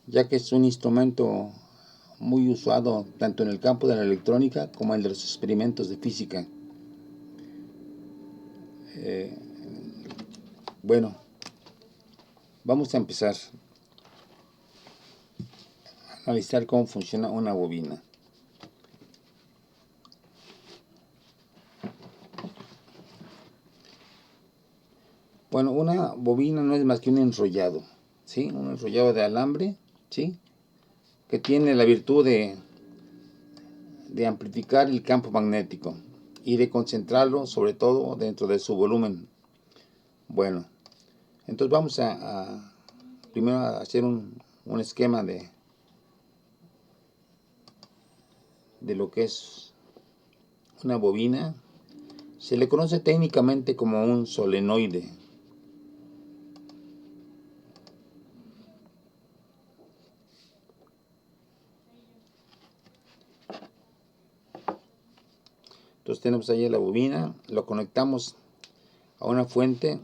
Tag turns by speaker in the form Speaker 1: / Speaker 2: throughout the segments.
Speaker 1: ya que es un instrumento muy usado tanto en el campo de la electrónica como en los experimentos de física. Bueno, vamos a empezar a analizar cómo funciona una bobina. Bueno, una bobina no es más que un enrollado, ¿sí? Un enrollado de alambre, ¿sí? Que tiene la virtud de amplificar el campo magnético y de concentrarlo sobre todo dentro de su volumen. Bueno, entonces vamos a primero a hacer un esquema de lo que es una bobina. Se le conoce técnicamente como un solenoide. Entonces tenemos ahí la bobina, lo conectamos a una fuente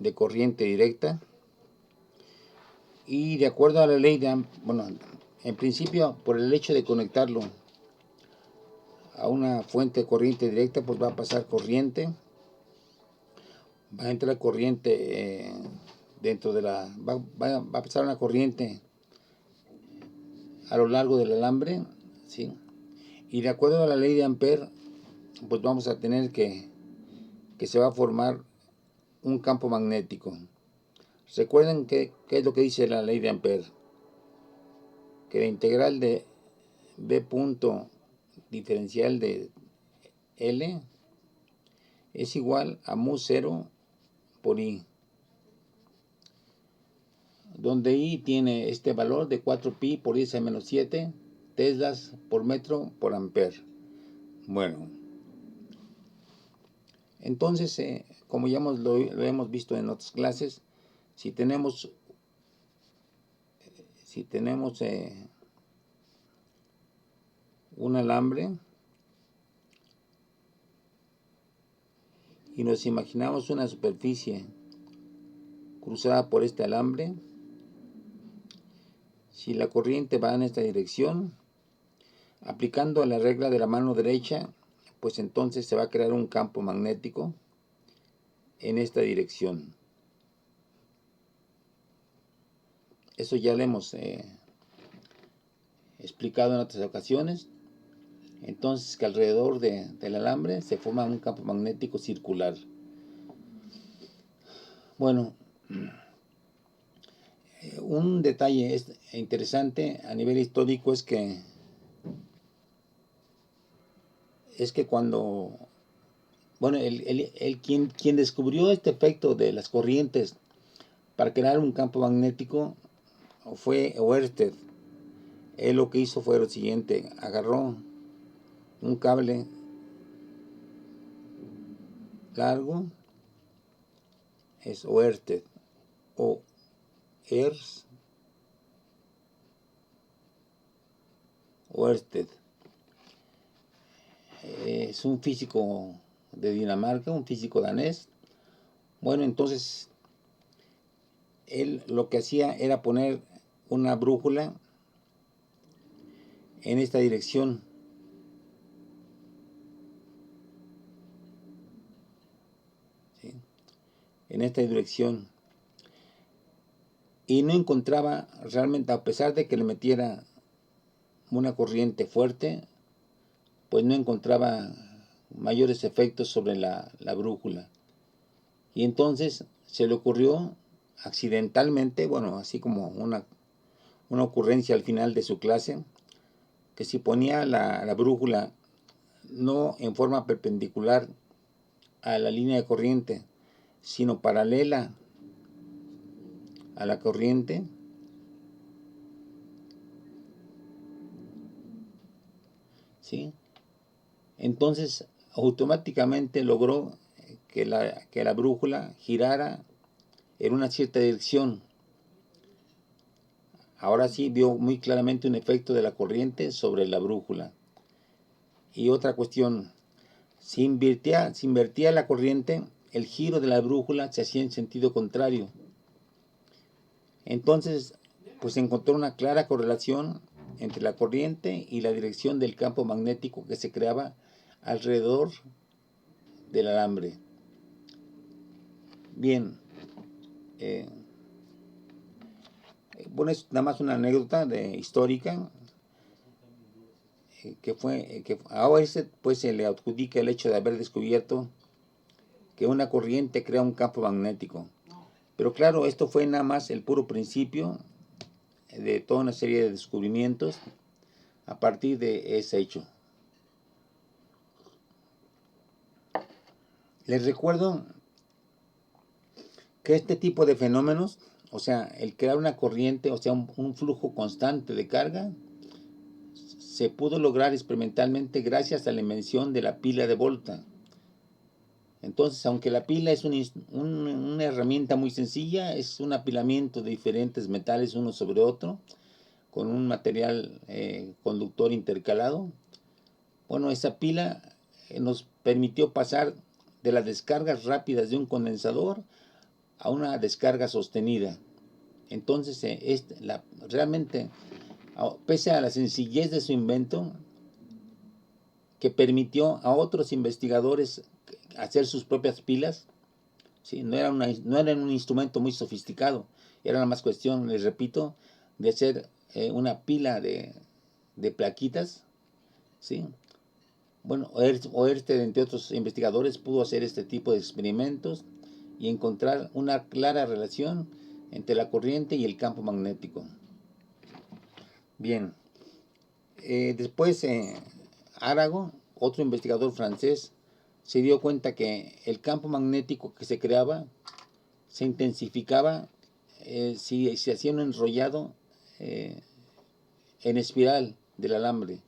Speaker 1: de corriente directa y de acuerdo a la ley de, bueno, en principio por el hecho de conectarlo a una fuente de corriente directa, pues va a pasar corriente, va a entrar corriente dentro de la, va a pasar una corriente a lo largo del alambre, ¿sí? Y de acuerdo a la ley de Ampère, pues vamos a tener que se va a formar un campo magnético. Recuerden qué es lo que dice la ley de Ampère, que la integral de B punto diferencial de L es igual a mu 0 por I, donde I tiene este valor de 4pi por 10 a menos 7 teslas por metro por ampere. Bueno, entonces, como ya lo hemos visto en otras clases, si tenemos un alambre y nos imaginamos una superficie cruzada por este alambre, si la corriente va en esta dirección, aplicando la regla de la mano derecha, pues entonces se va a crear un campo magnético en esta dirección. Eso ya lo hemos explicado en otras ocasiones. Entonces que alrededor del alambre se forma un campo magnético circular. Bueno, un detalle interesante a nivel histórico es que cuando, bueno, quien descubrió este efecto de las corrientes para crear un campo magnético fue Oersted. Él lo que hizo fue lo siguiente: agarró un cable largo, es Oersted, o Oersted. Es un físico de Dinamarca, un físico danés. Bueno, entonces él lo que hacía era poner una brújula en esta dirección. ¿Sí? En esta dirección. Y no encontraba realmente, a pesar de que le metiera una corriente fuerte, pues no encontraba mayores efectos sobre la brújula. Y entonces se le ocurrió accidentalmente, bueno, así como una ocurrencia al final de su clase, que si ponía la brújula no en forma perpendicular a la línea de corriente, sino paralela a la corriente, ¿sí? Entonces automáticamente logró que la brújula girara en una cierta dirección. Ahora sí vio muy claramente un efecto de la corriente sobre la brújula. Y otra cuestión, si invertía la corriente, el giro de la brújula se hacía en sentido contrario. Entonces, pues encontró una clara correlación entre la corriente y la dirección del campo magnético que se creaba alrededor del alambre. Bien, bueno, es nada más una anécdota histórica, que ahora pues se le adjudica el hecho de haber descubierto que una corriente crea un campo magnético. Pero claro, esto fue nada más el puro principio de toda una serie de descubrimientos a partir de ese hecho. Les recuerdo que este tipo de fenómenos, o sea, el crear una corriente, o sea, un flujo constante de carga, se pudo lograr experimentalmente gracias a la invención de la pila de Volta. Entonces, aunque la pila es una herramienta muy sencilla, es un apilamiento de diferentes metales uno sobre otro, con un material conductor intercalado. Bueno, esa pila nos permitió pasar de las descargas rápidas de un condensador a una descarga sostenida. Entonces, realmente, pese a la sencillez de su invento, que permitió a otros investigadores hacer sus propias pilas, ¿sí? No eran un instrumento muy sofisticado, era nada más cuestión, les repito, de hacer una pila de plaquitas, ¿sí? Bueno, Oersted, entre otros investigadores, pudo hacer este tipo de experimentos y encontrar una clara relación entre la corriente y el campo magnético. Bien, después Arago, otro investigador francés, se dio cuenta que el campo magnético que se creaba se intensificaba si se hacía un enrollado en espiral del alambre,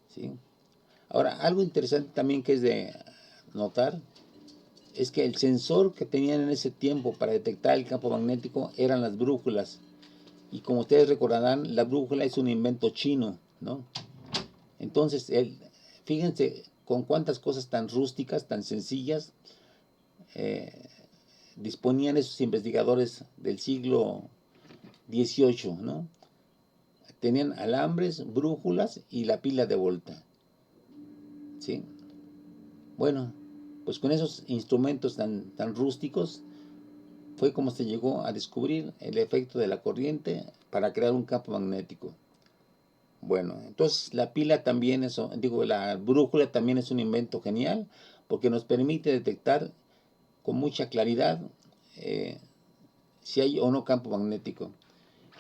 Speaker 1: ¿sí? Ahora, algo interesante también que es de notar es que el sensor que tenían en ese tiempo para detectar el campo magnético eran las brújulas. Y como ustedes recordarán, la brújula es un invento chino, ¿no? Entonces, fíjense con cuántas cosas tan rústicas, tan sencillas, disponían esos investigadores del siglo XVIII, ¿no? Tenían alambres, brújulas y la pila de Volta, ¿sí? Bueno, pues con esos instrumentos tan rústicos fue como se llegó a descubrir el efecto de la corriente para crear un campo magnético. Bueno, entonces la brújula también es un invento genial porque nos permite detectar con mucha claridad si hay o no campo magnético.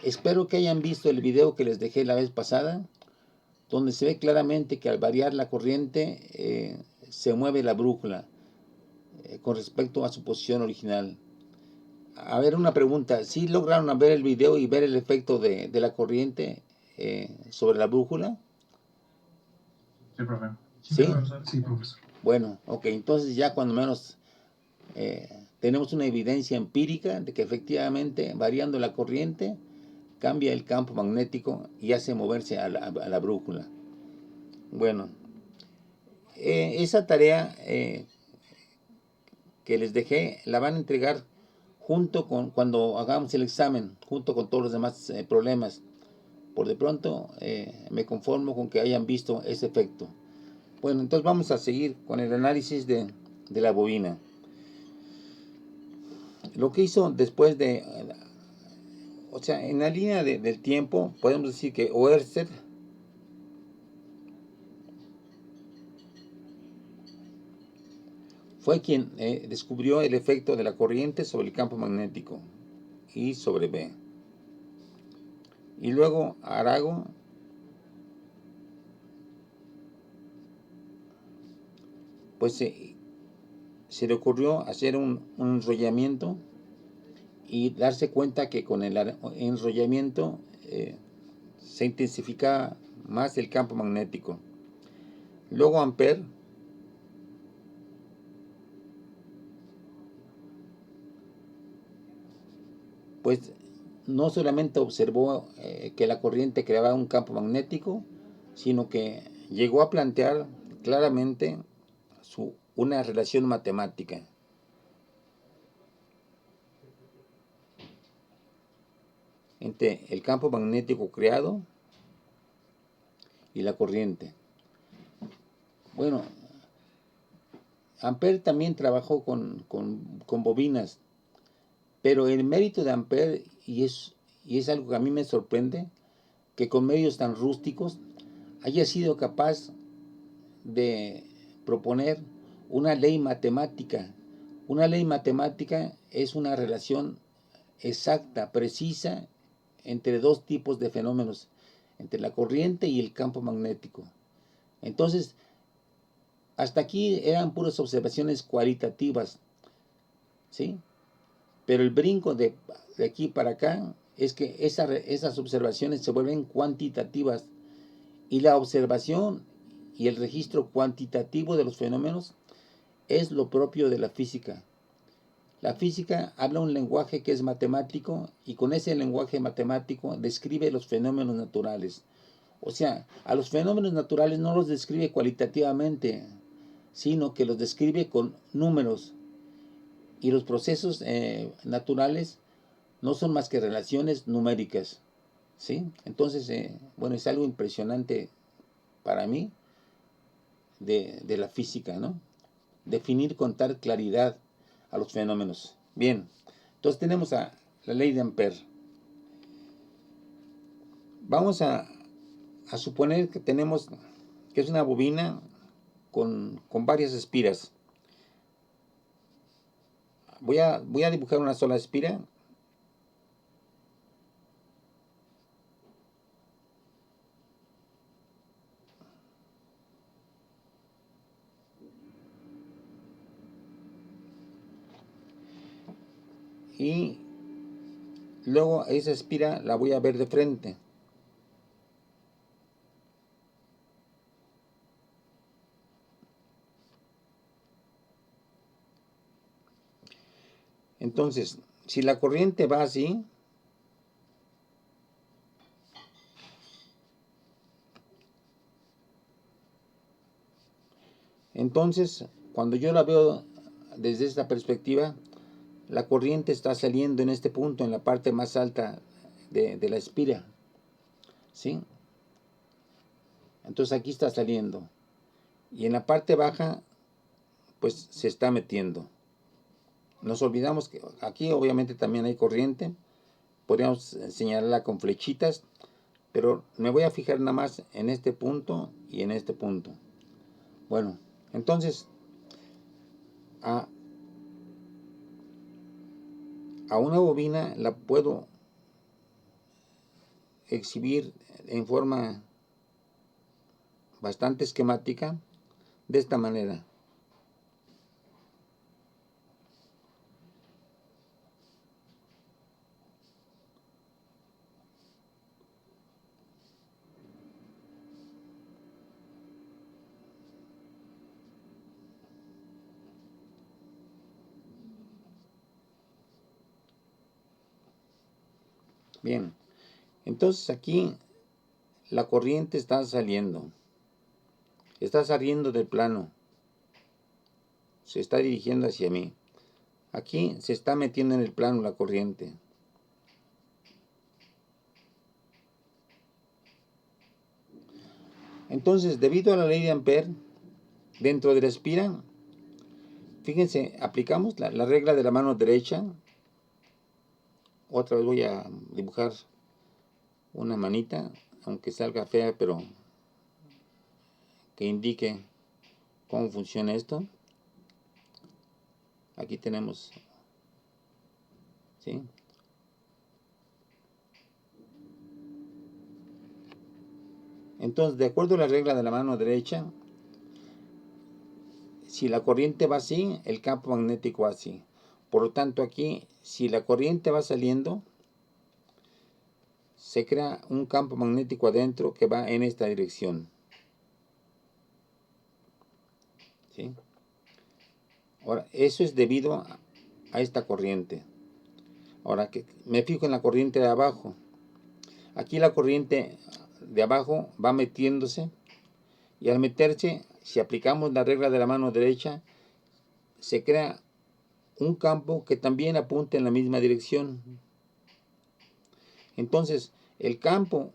Speaker 1: Espero que hayan visto el video que les dejé la vez pasada, donde se ve claramente que al variar la corriente se mueve la brújula con respecto a su posición original. A ver, una pregunta, ¿sí lograron ver el video y ver el efecto de la corriente sobre la brújula?
Speaker 2: Sí, profe.
Speaker 1: ¿Sí?
Speaker 2: Sí, profesor.
Speaker 1: Bueno, ok, entonces ya cuando menos tenemos una evidencia empírica de que efectivamente variando la corriente cambia el campo magnético y hace moverse a la brújula. Bueno, esa tarea que les dejé la van a entregar junto con cuando hagamos el examen, junto con todos los demás problemas. Por de pronto me conformo con que hayan visto ese efecto. Bueno, entonces vamos a seguir con el análisis de la bobina. Lo que hizo después o sea, en la línea del tiempo, podemos decir que Oersted fue quien descubrió el efecto de la corriente sobre el campo magnético I sobre B. Y luego Arago pues se le ocurrió hacer un enrollamiento y darse cuenta que con el enrollamiento se intensifica más el campo magnético. Luego Ampère pues no solamente observó que la corriente creaba un campo magnético, sino que llegó a plantear claramente una relación matemática. entre el campo magnético creado y la corriente. Bueno, Ampère también trabajó con bobinas, pero el mérito de Ampère, y es algo que a mí me sorprende, que con medios tan rústicos haya sido capaz de proponer una ley matemática. Una ley matemática es una relación exacta, precisa, entre dos tipos de fenómenos, entre la corriente y el campo magnético. Entonces, hasta aquí eran puras observaciones cualitativas, ¿sí? Pero el brinco de aquí para acá es que esas observaciones se vuelven cuantitativas, y la observación y el registro cuantitativo de los fenómenos es lo propio de la física. La física habla un lenguaje que es matemático, y con ese lenguaje matemático describe los fenómenos naturales. O sea, a los fenómenos naturales no los describe cualitativamente, sino que los describe con números. Y los procesos naturales no son más que relaciones numéricas, ¿sí? Entonces, bueno, es algo impresionante para mí de la física, ¿no? Definir con tal claridad a los fenómenos. Bien, entonces tenemos a la ley de Ampère. Vamos a suponer que tenemos, que es una bobina con varias espiras. Voy a dibujar una sola espira. Y luego esa espira la voy a ver de frente. Entonces, si la corriente va así, entonces cuando yo la veo desde esta perspectiva, la corriente está saliendo en este punto, en la parte más alta de la espira, ¿sí? Entonces aquí está saliendo, y en la parte baja pues se está metiendo. Nos olvidamos que aquí obviamente también hay corriente, podríamos señalarla con flechitas, pero me voy a fijar nada más en este punto y en este punto. Bueno, entonces a una bobina la puedo exhibir en forma bastante esquemática de esta manera. Bien, entonces aquí la corriente está saliendo del plano, se está dirigiendo hacia mí. Aquí se está metiendo en el plano la corriente. Entonces, debido a la ley de Ampère, dentro de la espira, fíjense, aplicamos la regla de la mano derecha. Otra vez voy a dibujar una manita, aunque salga fea, pero que indique cómo funciona esto. Aquí tenemos, ¿sí? Entonces, de acuerdo a la regla de la mano derecha, si la corriente va así, el campo magnético va así. Por lo tanto, aquí, si la corriente va saliendo, se crea un campo magnético adentro que va en esta dirección, ¿sí? Ahora, eso es debido a esta corriente. Ahora, que me fijo en la corriente de abajo. Aquí la corriente de abajo va metiéndose, y al meterse, si aplicamos la regla de la mano derecha, se crea un campo que también apunta en la misma dirección. Entonces, el campo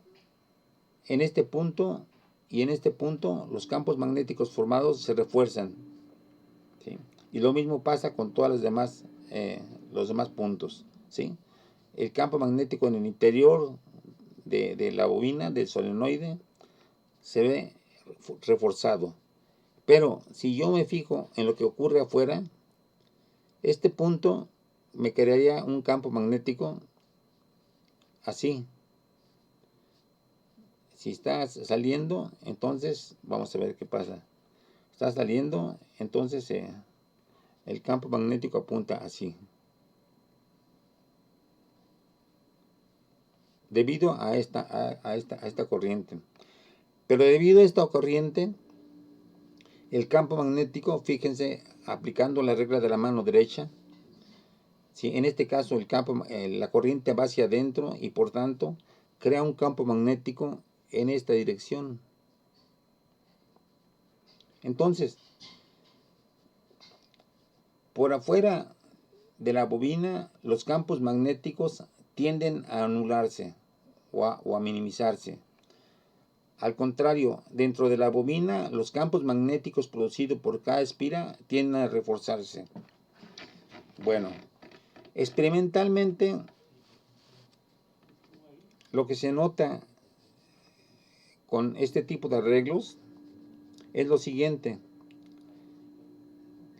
Speaker 1: en este punto y en este punto, los campos magnéticos formados se refuerzan, ¿sí? Y lo mismo pasa con todas las demás, los demás puntos, ¿sí? El campo magnético en el interior de la bobina, del solenoide, se ve reforzado. Pero si yo me fijo en lo que ocurre afuera, este punto me crearía un campo magnético así. Si está saliendo, entonces vamos a ver qué pasa. Está saliendo, entonces el campo magnético apunta así. Debido a esta corriente. Pero debido a esta corriente, el campo magnético, fíjense, aplicando la regla de la mano derecha, ¿sí? En este caso la corriente va hacia adentro y por tanto crea un campo magnético en esta dirección. Entonces, por afuera de la bobina, los campos magnéticos tienden a anularse o a minimizarse. Al contrario, dentro de la bobina, los campos magnéticos producidos por cada espira tienden a reforzarse. Bueno, experimentalmente, lo que se nota con este tipo de arreglos es lo siguiente.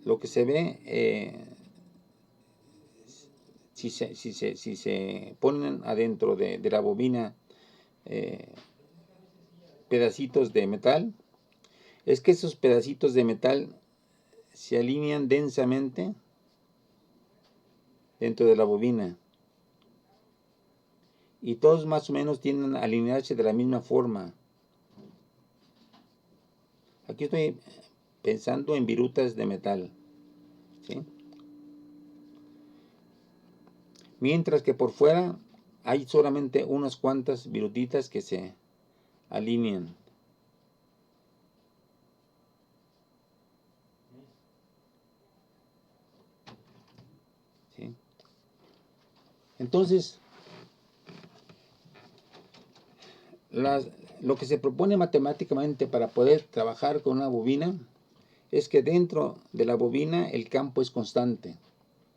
Speaker 1: Lo que se ve, si se ponen adentro de la bobina pedacitos de metal, es que esos pedacitos de metal se alinean densamente dentro de la bobina y todos más o menos tienden a alinearse de la misma forma. Aquí estoy pensando en virutas de metal, ¿sí? Mientras que por fuera hay solamente unas cuantas virutitas que se alinean. ¿Sí? Entonces, lo que se propone matemáticamente para poder trabajar con una bobina es que dentro de la bobina el campo es constante,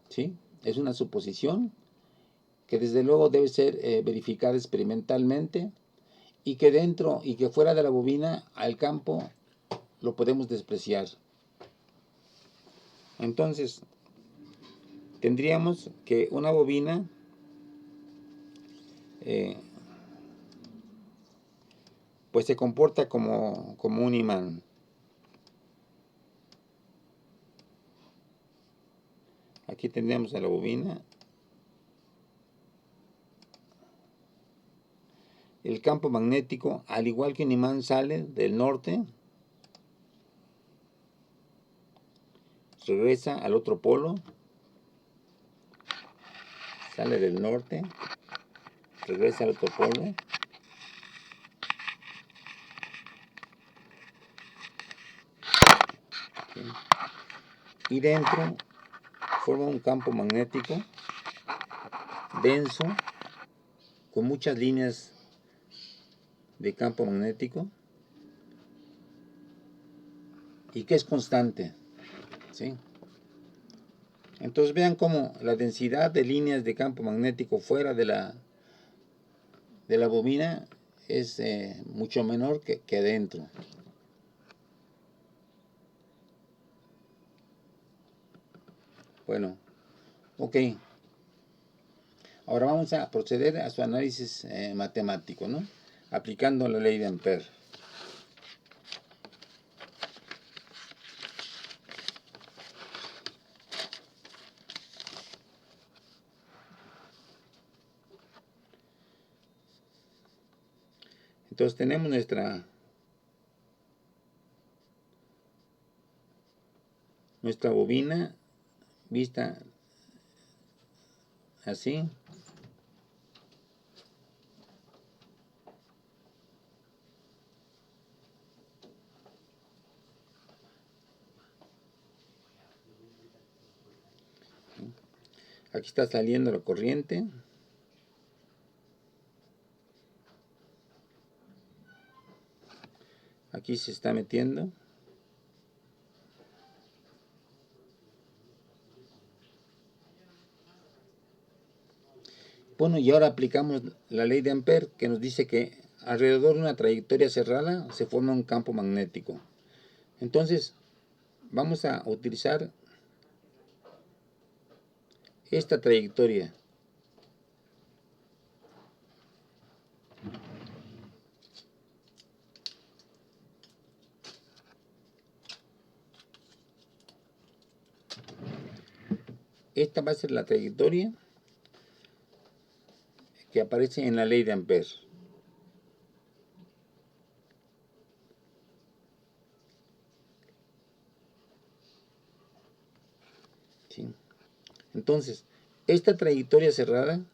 Speaker 1: ¿sí? Es una suposición que desde luego debe ser verificada experimentalmente y que dentro y que fuera de la bobina al campo lo podemos despreciar. Entonces, tendríamos que una bobina pues se comporta como un imán. Aquí tendríamos a la bobina. El campo magnético, al igual que un imán, sale del norte, regresa al otro polo, sale del norte, regresa al otro polo, ¿sí? Y dentro forma un campo magnético denso, con muchas líneas de campo magnético y que es constante, ¿sí? Entonces vean cómo la densidad de líneas de campo magnético fuera de la bobina es mucho menor que adentro. Bueno, ok. Ahora vamos a proceder a su análisis matemático, ¿no? Aplicando la ley de Ampère. Entonces tenemos nuestra bobina vista así. Aquí está saliendo la corriente. Aquí se está metiendo. Bueno, y ahora aplicamos la ley de Ampère, que nos dice que alrededor de una trayectoria cerrada se forma un campo magnético. Entonces, vamos a utilizar esta trayectoria. Esta va a ser la trayectoria que aparece en la ley de Ampère. ¿Sí? Entonces, esta trayectoria cerrada,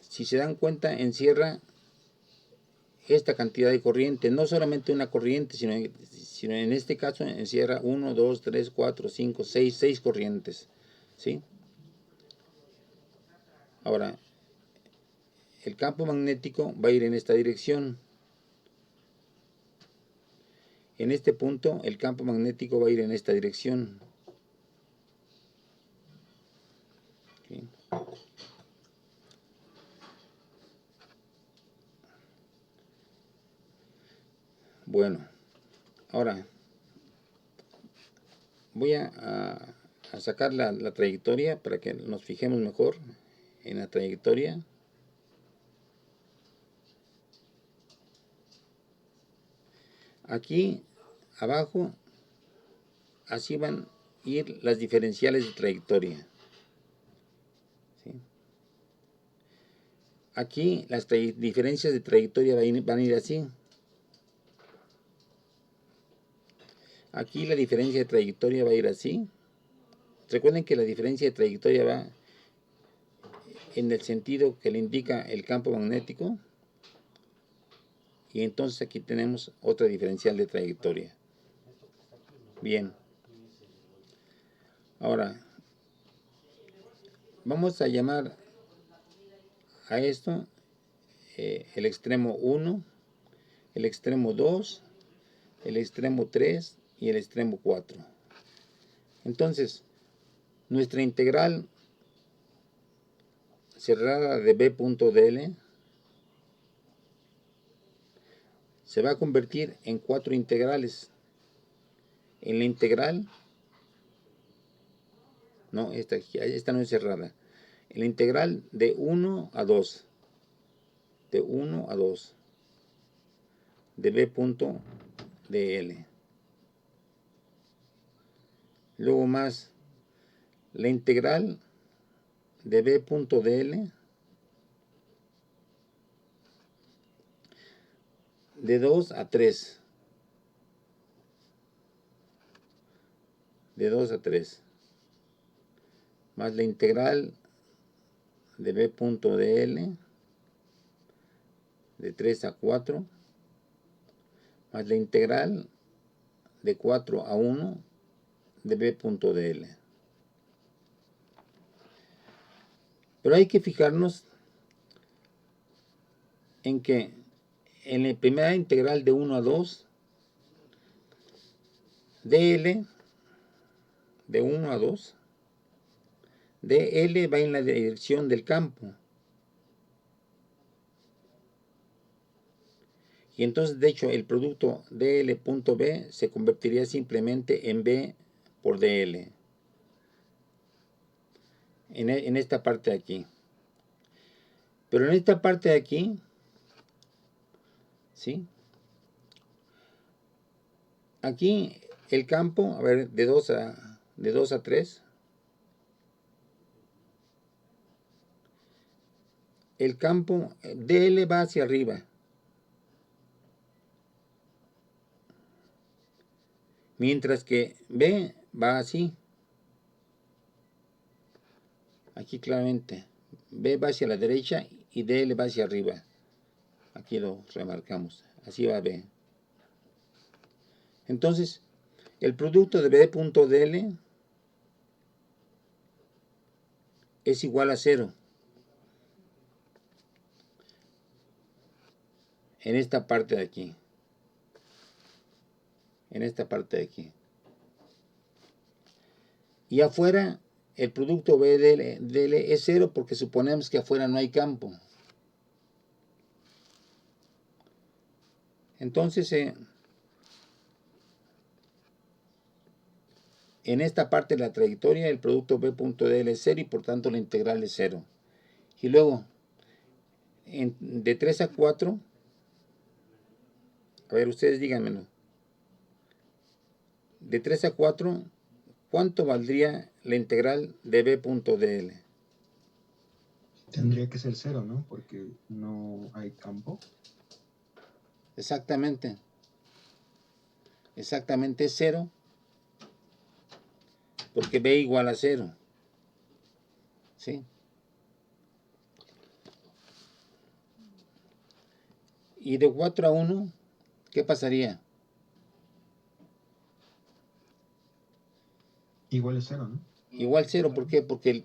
Speaker 1: si se dan cuenta, encierra esta cantidad de corriente, no solamente una corriente, sino en este caso encierra 1, 2, 3, 4, 5, 6 corrientes. ¿Sí? Ahora, el campo magnético va a ir en esta dirección. En este punto, el campo magnético va a ir en esta dirección. ¿Sí? Bueno, ahora voy a sacar la trayectoria para que nos fijemos mejor en la trayectoria. Aquí abajo, así van a ir las diferenciales de trayectoria. ¿Sí? Aquí las diferencias de trayectoria van a ir así. Aquí la diferencia de trayectoria va a ir así. Recuerden que la diferencia de trayectoria va en el sentido que le indica el campo magnético. Y entonces aquí tenemos otra diferencial de trayectoria. Bien. Ahora, vamos a llamar a esto el extremo 1, el extremo 2, el extremo 3 y el extremo 4. Entonces, nuestra integral cerrada de b.dl se va a convertir en 4 integrales. En la integral, no, esta no es cerrada. En la integral de 1 a 2, de 1 a 2, de b.dl. Luego más la integral de b.dl de 2 a 3. De 2 a 3. Más la integral de b.dl de 3 a 4. Más la integral de 4 a 1 de b.dl. Pero hay que fijarnos en que en la primera integral de 1 a 2, dl de 1 a 2, dl va en la dirección del campo. Y entonces, de hecho, el producto dl.b se convertiría simplemente en b por dl. En esta parte de aquí. Pero en esta parte de aquí, ¿sí? Aquí el campo, a ver, de 2 a 3. El campo dl va hacia arriba. Mientras que B va así. Aquí claramente. B va hacia la derecha y DL va hacia arriba. Aquí lo remarcamos. Así va B. Entonces, el producto de B.dl es igual a 0. en esta parte de aquí. En esta parte de aquí. Y afuera, el producto B de L es 0 porque suponemos que afuera no hay campo. Entonces, en esta parte de la trayectoria, el producto B.dl es 0 y por tanto la integral es 0. Y luego, de 3 a 4, a ver, ustedes díganmelo. De 3 a 4, ¿cuánto valdría la integral de B.dl?
Speaker 3: Tendría que ser 0, ¿no? Porque no hay campo.
Speaker 1: Exactamente. Exactamente es 0. Porque B igual a 0. ¿Sí? Y de 4 a 1, ¿qué pasaría?
Speaker 3: Igual es 0, ¿no?
Speaker 1: Igual 0, ¿por qué? Porque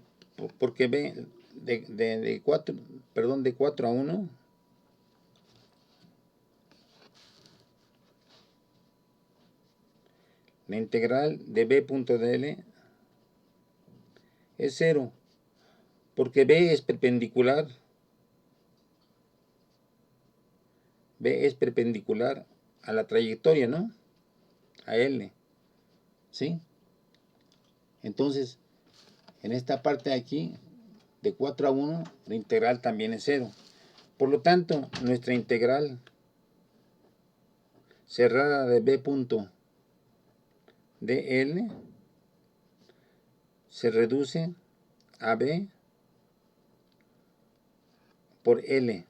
Speaker 1: B de 4, perdón, de 4 a 1 la integral de B.dl es 0, porque B es perpendicular. B es perpendicular a la trayectoria, ¿no? A L. ¿Sí? Entonces, en esta parte de aquí, de 4 a 1, la integral también es 0. Por lo tanto, nuestra integral cerrada de B.dl se reduce a B por L,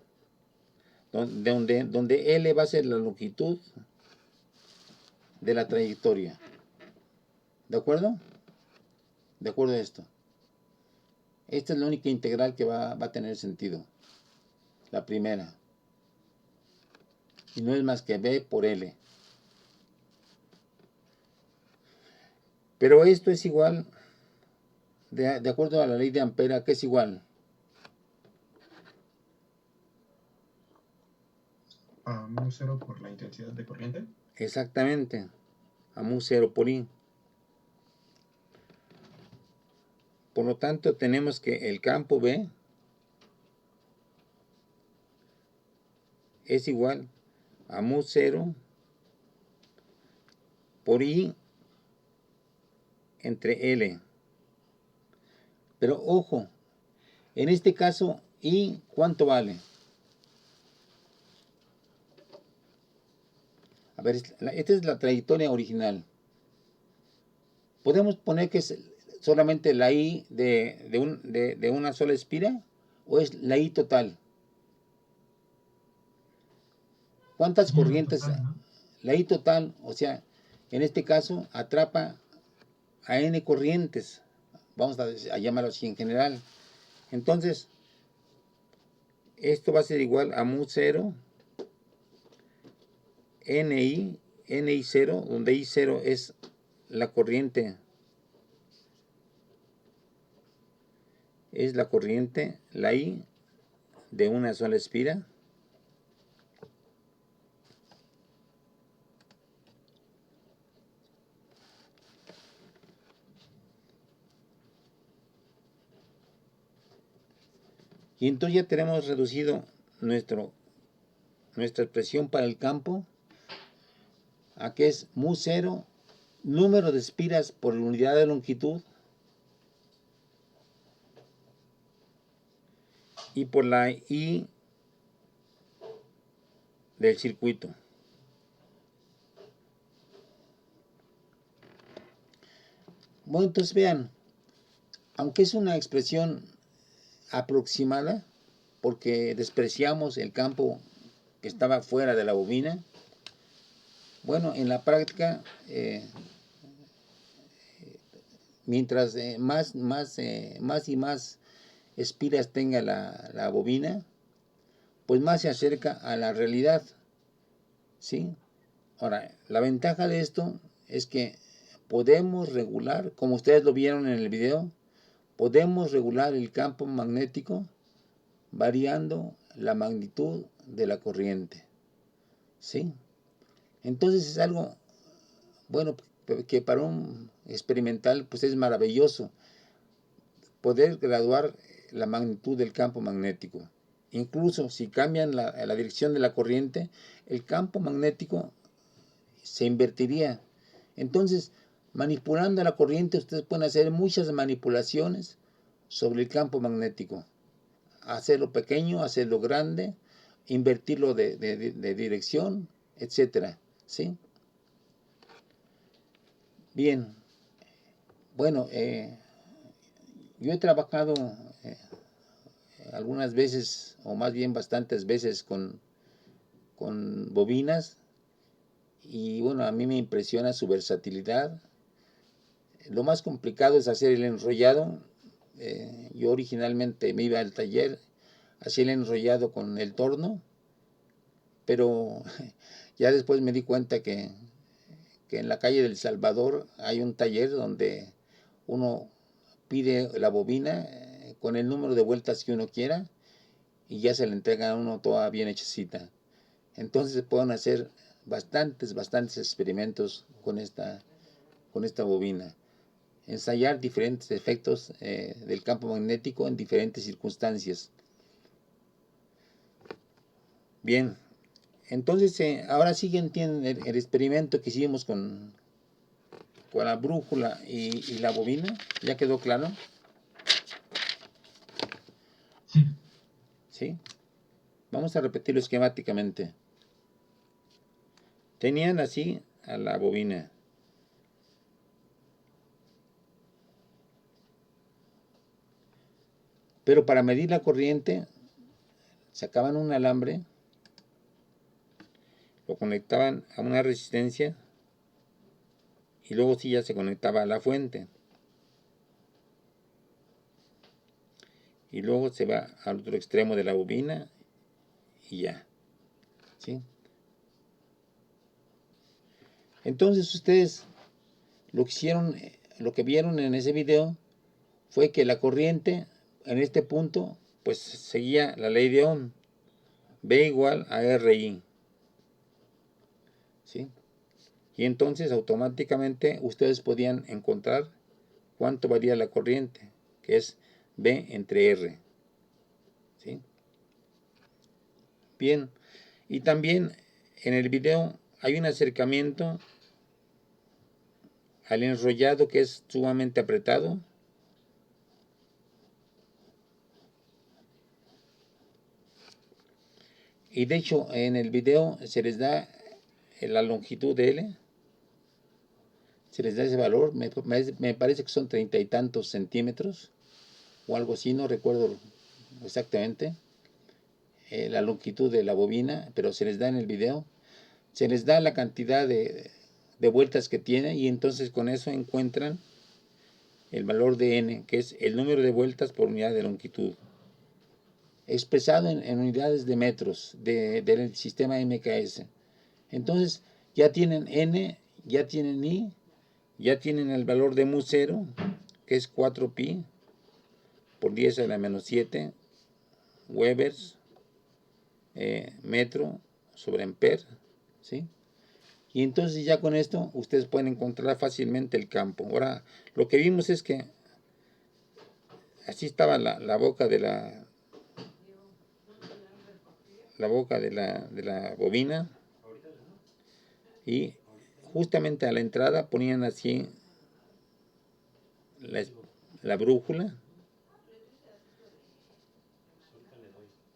Speaker 1: donde L va a ser la longitud de la trayectoria. ¿De acuerdo? De acuerdo a esto. Esta es la única integral que va a tener sentido. La primera. Y no es más que B por L. Pero esto es igual, de acuerdo a la ley de Ampera, ¿qué es igual?
Speaker 3: A mu 0 por la intensidad de corriente.
Speaker 1: Exactamente. A mu 0 por I. Por lo tanto, tenemos que el campo B es igual a mu 0 por I entre L. Pero ojo, en este caso, I, ¿cuánto vale? A ver, esta es la trayectoria original. ¿Podemos poner que es solamente la I de una sola espira? ¿O es la I total? ¿Cuántas corrientes?
Speaker 3: Total, ¿no?
Speaker 1: La I total, o sea, en este caso, atrapa a N corrientes. Vamos a llamarlo así en general. Entonces, esto va a ser igual a mu 0 NI 0, donde I 0 es la corriente, la I de una sola espira, y entonces ya tenemos reducido nuestra expresión para el campo a que es mu 0, número de espiras por unidad de longitud, y por la I del circuito. Bueno, entonces vean, aunque es una expresión aproximada, porque despreciamos el campo que estaba fuera de la bobina, bueno, en la práctica, mientras más y más espiras tenga la bobina, pues más se acerca a la realidad, ¿sí? Ahora, la ventaja de esto es que podemos regular, como ustedes lo vieron en el video, podemos regular el campo magnético variando la magnitud de la corriente. ¿sí? Entonces es algo, bueno, que para un experimental pues es maravilloso poder graduar la magnitud del campo magnético. Incluso si cambian la dirección de la corriente, el campo magnético se invertiría. Entonces, manipulando la corriente, ustedes pueden hacer muchas manipulaciones sobre el campo magnético. Hacerlo pequeño, hacerlo grande, invertirlo de dirección, etcétera, ¿sí? Bien, bueno, yo he trabajado algunas veces, o más bien bastantes veces, con bobinas, y bueno, a mí me impresiona su versatilidad. Lo más complicado es hacer el enrollado. Yo originalmente me iba al taller, hacía el enrollado con el torno, pero ya después me di cuenta que en la calle del Salvador hay un taller donde uno pide la bobina con el número de vueltas que uno quiera y ya se le entrega a uno toda bien hechecita. Entonces se pueden hacer bastantes experimentos con esta bobina. Ensayar diferentes efectos del campo magnético en diferentes circunstancias. Bien, entonces ahora sí que entienden el experimento que hicimos con la brújula y la bobina. ¿Ya quedó claro?
Speaker 2: Sí.
Speaker 1: ¿Sí? Vamos a repetirlo esquemáticamente. Tenían así a la bobina. Pero para medir la corriente, sacaban un alambre, lo conectaban a una resistencia y luego sí ya se conectaba a la fuente. Y luego se va al otro extremo de la bobina y ya. ¿Sí? Entonces ustedes lo que hicieron, lo que vieron en ese video fue que la corriente en este punto pues seguía la ley de Ohm, B igual a RI, ¿sí? Y entonces automáticamente ustedes podían encontrar cuánto varía la corriente, que es B entre R, ¿sí? Bien, y también en el video hay un acercamiento al enrollado que es sumamente apretado. Y de hecho en el video se les da la longitud de L, se les da ese valor, me parece que son 30 y tantos centímetros o algo así, no recuerdo exactamente la longitud de la bobina, pero se les da en el video, se les da la cantidad de vueltas que tiene y entonces con eso encuentran el valor de N, que es el número de vueltas por unidad de longitud, expresado en unidades de metros del sistema MKS. Entonces ya tienen N, ya tienen I, ya tienen el valor de mu 0, que es 4pi por 10 a la menos 7 Webers metro sobre amper, ¿sí? Y entonces ya con esto ustedes pueden encontrar fácilmente el campo. Ahora, lo que vimos es que así estaba la boca de la bobina, y justamente a la entrada ponían así la brújula,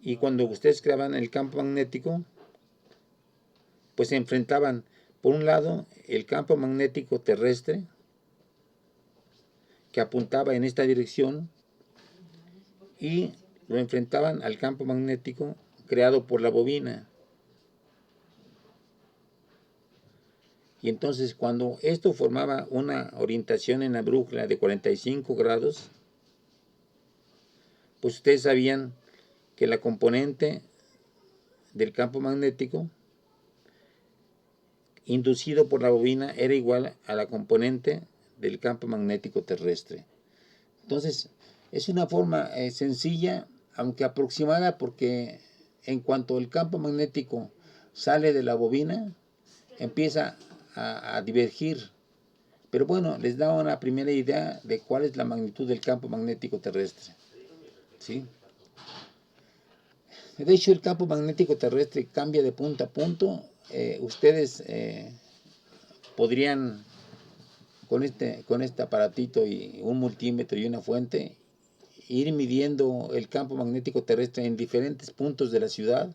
Speaker 1: y cuando ustedes creaban el campo magnético pues se enfrentaban por un lado el campo magnético terrestre que apuntaba en esta dirección y lo enfrentaban al campo magnético creado por la bobina. Y entonces cuando esto formaba una orientación en la brújula de 45 grados, pues ustedes sabían que la componente del campo magnético inducido por la bobina era igual a la componente del campo magnético terrestre. Entonces, es una forma sencilla, aunque aproximada, porque en cuanto el campo magnético sale de la bobina, empieza a divergir. Pero bueno, les da una primera idea de cuál es la magnitud del campo magnético terrestre. ¿Sí? De hecho, el campo magnético terrestre cambia de punto a punto. Ustedes podrían, con este aparatito y un multímetro y una fuente, ir midiendo el campo magnético terrestre en diferentes puntos de la ciudad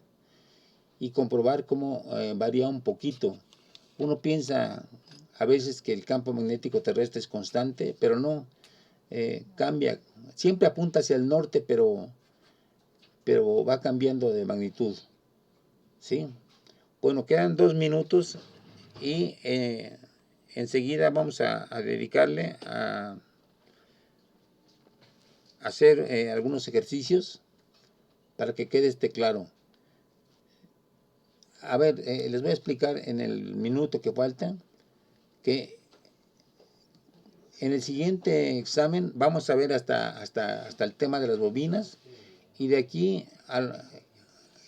Speaker 1: y comprobar cómo varía un poquito. Uno piensa a veces que el campo magnético terrestre es constante, pero no, cambia. Siempre apunta hacia el norte, pero va cambiando de magnitud. ¿Sí? Bueno, quedan 2 minutos y enseguida vamos a dedicarle a hacer algunos ejercicios para que quede claro. A ver, les voy a explicar en el minuto que falta que en el siguiente examen vamos a ver hasta el tema de las bobinas, y de aquí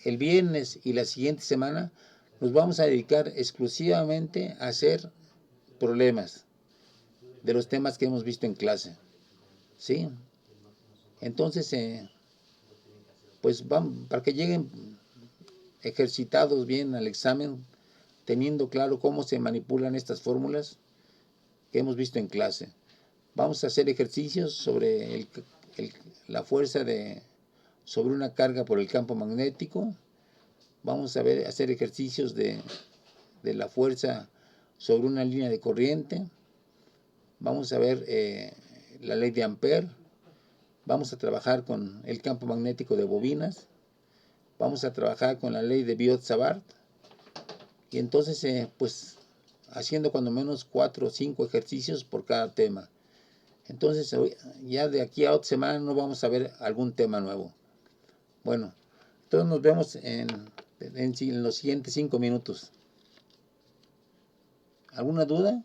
Speaker 1: el viernes y la siguiente semana nos vamos a dedicar exclusivamente a hacer problemas de los temas que hemos visto en clase. ¿Sí? Entonces, pues vamos, para que lleguen ejercitados bien al examen, teniendo claro cómo se manipulan estas fórmulas que hemos visto en clase. Vamos a hacer ejercicios sobre la fuerza sobre una carga por el campo magnético. Vamos a hacer ejercicios de la fuerza sobre una línea de corriente. Vamos a ver la ley de Ampère. Vamos a trabajar con el campo magnético de bobinas. Vamos a trabajar con la ley de Biot-Savart. Y entonces, pues, haciendo cuando menos 4 o 5 ejercicios por cada tema. Entonces, ya de aquí a otra semana no vamos a ver algún tema nuevo. Bueno, entonces nos vemos en los siguientes 5 minutos. ¿Alguna duda?